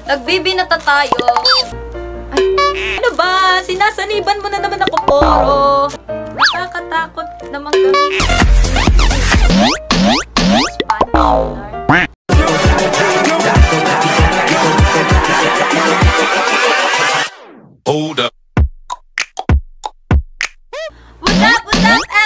Nagbibinata tayo. Ay, ano ba? Sinasaniban mo na naman ako, Poro. Nakakatakot naman kami. Hold up. What's up,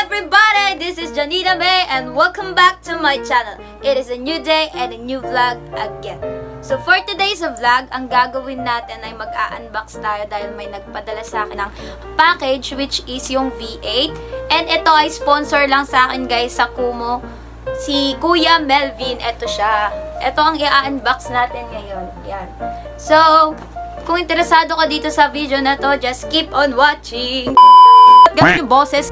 everybody? This is Janita May and welcome back to my channel. It is a new day and a new vlog again. So for today's vlog, ang gagawin natin ay mag-a-unbox tayo dahil may nagpadala sa akin ng package which is yung V8. And ito ay sponsor lang sa akin guys sa Kumu. Si Kuya Melvin, ito siya. Ito ang i-unbox natin ngayon. Yan. So, kung interesado ka dito sa video na to, just keep on watching. Gamit yung boses.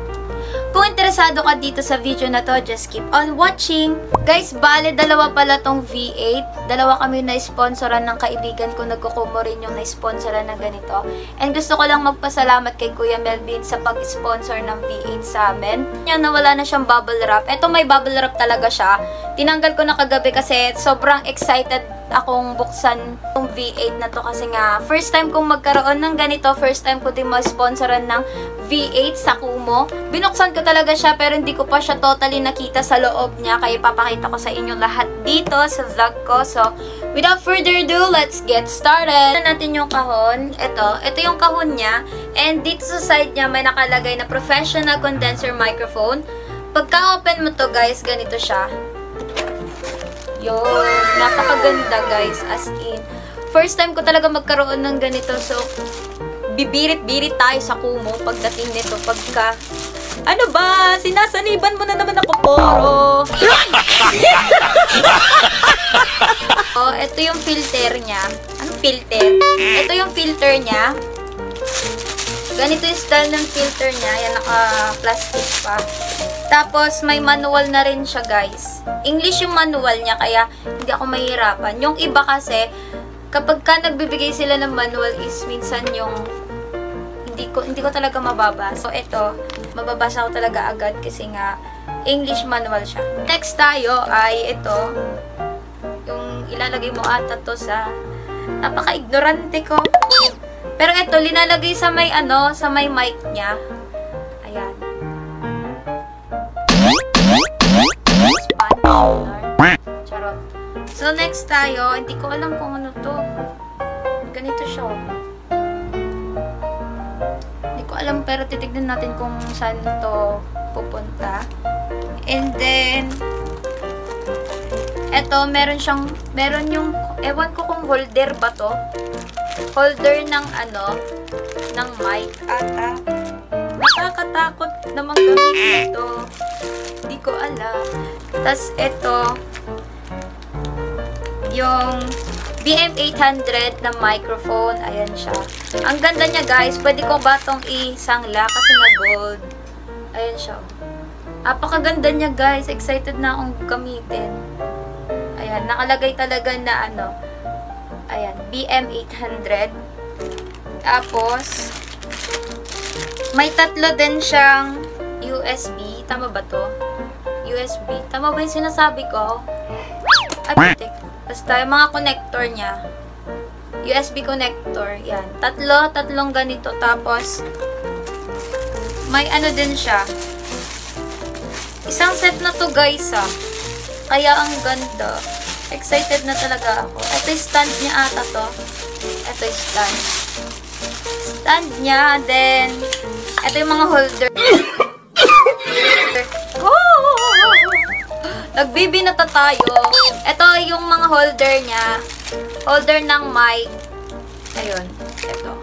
Kung interesado ka dito sa video na to, just keep on watching. Guys, bale, dalawa pala tong V8. Dalawa kami na-sponsoran ng kaibigan ko. Nagkukumo rin yung na-sponsoran na ganito. And gusto ko lang magpasalamat kay Kuya Melvin sa pag-sponsor ng V8 sa amin. Yan, nawala na siyang bubble wrap. Ito may bubble wrap talaga siya. Tinanggal ko na kagabi kasi sobrang excited akong buksan yung V8 na to kasi nga first time kong magkaroon ng ganito, first time ko din ma-sponsoran ng V8 sa Kumu. Binuksan ko talaga siya pero hindi ko pa siya totally nakita sa loob niya kaya papakita ko sa inyo lahat dito sa vlog ko. So, without further ado, let's get started. Ito natin yung kahon. Ito yung kahon niya and dito sa side niya may nakalagay na professional condenser microphone. Pagka-open mo to guys, ganito siya. Yun, napakaganda guys, as in. First time ko talaga magkaroon ng ganito, so bibirit-birit tayo sa Kumu pagdating nito. Pagka, ano ba? Sinasaniban mo na naman ako, Poro. Oh, ito yung filter niya. Anong filter? Ito yung filter niya. Ganito yung style ng filter niya. Yan, naka-plastic pa. Tapos, may manual na rin siya, guys. English yung manual niya, kaya hindi ako mahirapan. Yung iba kasi, kapag ka nagbibigay sila ng manual is minsan yung hindi ko talaga mababasa. So, ito, mababasa ko talaga agad kasi nga English manual siya. Next tayo ay ito. Yung ilalagay mo ata to sa napaka-ignorante ko. Pero ito, linalagay sa may sa may mic niya. Ayan. Charot. So, next tayo, hindi ko alam kung ano to. Ganito siya. Hindi ko alam, pero titignan natin kung saan to pupunta. And then, eto, meron yung, ewan ko kung holder ba to. Holder ng ng mic ata. Nakakatakot namang gamitin ito. Hindi ko alam. Tas ito, yung BM800 na microphone. Ayan siya. Ang ganda niya guys. Pwede ko ba itong isangla kasi na gold. Ayan siya. Napakaganda niya guys. Excited na akong gamitin. Ayan. Nakalagay talaga na ayan. BM800. Tapos, may tatlo din siyang USB. Tama ba to? USB. Tama ba yung sinasabi ko? Ay, basta yung mga connector niya. USB connector. Yan. Tatlong ganito. Tapos, may din siya. Isang set na to guys Kaya ang ganda. Excited na talaga ako. Ito yung stand niya ata to. Ito yung stand. Stand niya. Then, ito yung mga holder. Nagbibinata tayo. Ito yung mga holder niya. Holder ng mic. Ayun. Ito.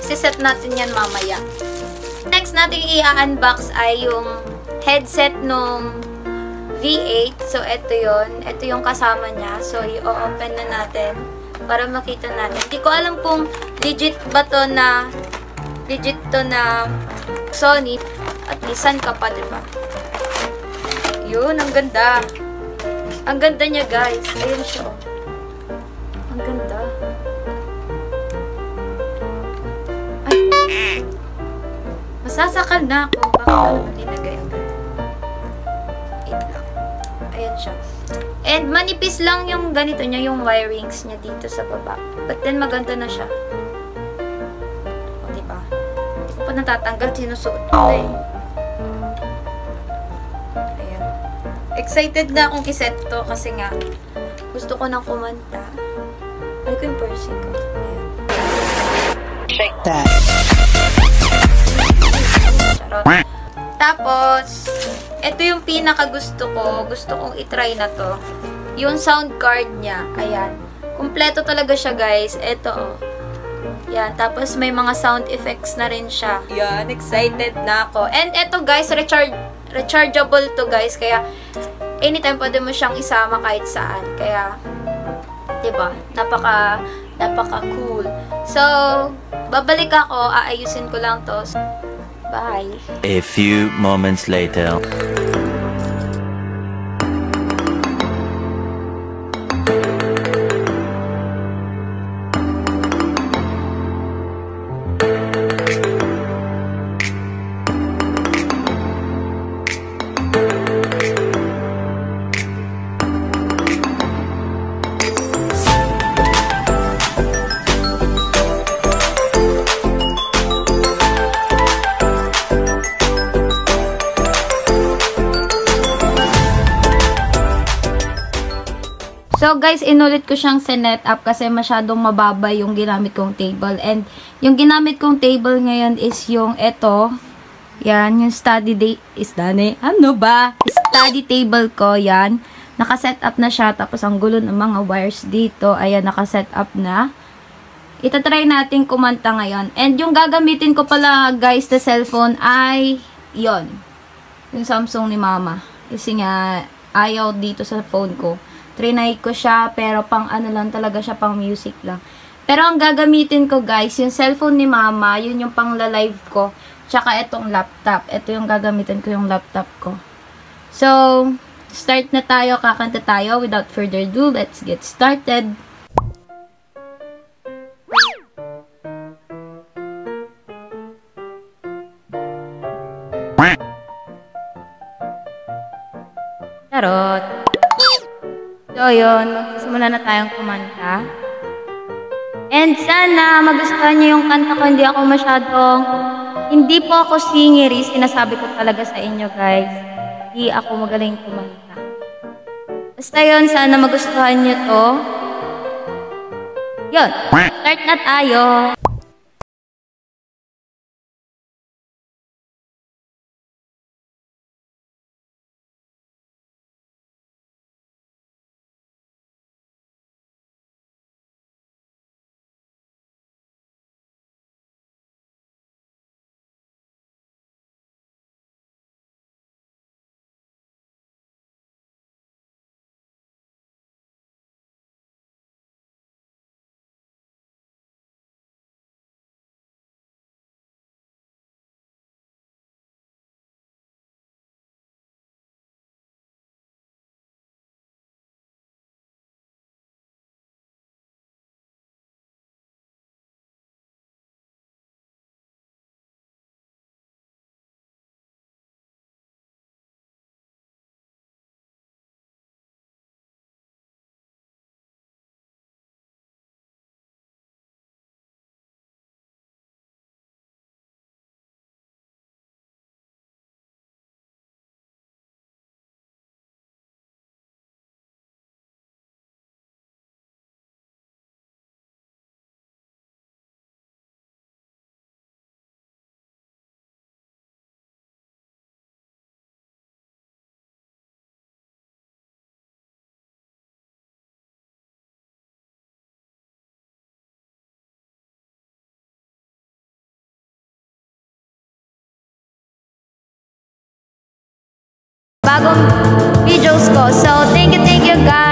Siset natin yan mamaya. Next natin i-unbox ay yung headset nung V8. So, ito yun. Ito yung kasama niya. So, i-open na natin para makita natin. Hindi ko alam kung legit ba to na Sony. At lisan ka pa, diba? Yun, ang ganda. Ang ganda niya, guys. Ayun siya. Ang ganda. Ay. Masasakal na ako. Bakit ka naman linagay agad? Wait lang. Ayan siya. And manipis lang yung ganito niya, yung wirings niya dito sa baba. But then maganda na siya. O, diba? Hindi ko pa natatanggal, sinusuot ko na eh. Ayan. Excited na akong iset to kasi nga gusto ko nang kumanta. Ano ko yung piercing ko? Ayan. Shake that. Charot. Tapos, ito yung pinaka gusto ko. Gusto kong itry na to. Yung sound card niya. Ayan. Kumpleto talaga siya, guys. Ito, oh. Yan. Tapos, may mga sound effects na rin siya. Yan. Excited na ako. And ito, guys, rechargeable to, guys. Kaya, anytime pwede mo siyang isama kahit saan. Kaya, diba? Napaka cool. So, babalik ako. Aayusin ko lang to. Bye. A few moments later. So guys, inulit ko siyang sinet up kasi masyadong mababa yung ginamit kong table. And yung ginamit kong table ngayon is yung eto. Yan, yung study table ko, yan. Nakaset up na siya, tapos ang gulo ng mga wires dito. Ayan, nakaset up na. Itatry natin kumanta ngayon. And yung gagamitin ko pala guys na cellphone ay yon, yung Samsung ni Mama. Kasi nga, ayaw dito sa phone ko. Trinay ko siya, pero pang ano lang talaga siya, pang music lang. Pero ang gagamitin ko guys, yung cellphone ni Mama, yun yung pang live ko. Tsaka itong laptop. Ito yung gagamitin ko, yung laptop ko. So, start na tayo, kakanta tayo. Without further ado, let's get started. Charot. So, yun. Magsimula na tayong kumanta. And sana magustuhan niyo yung kanta ko. Hindi po ako singery. Sinasabi ko talaga sa inyo, guys. Hindi ako magaling kumanta. Basta yun, sana magustuhan niyo to. Yun. Start na tayo. Bagong videos ko. So, thank you guys.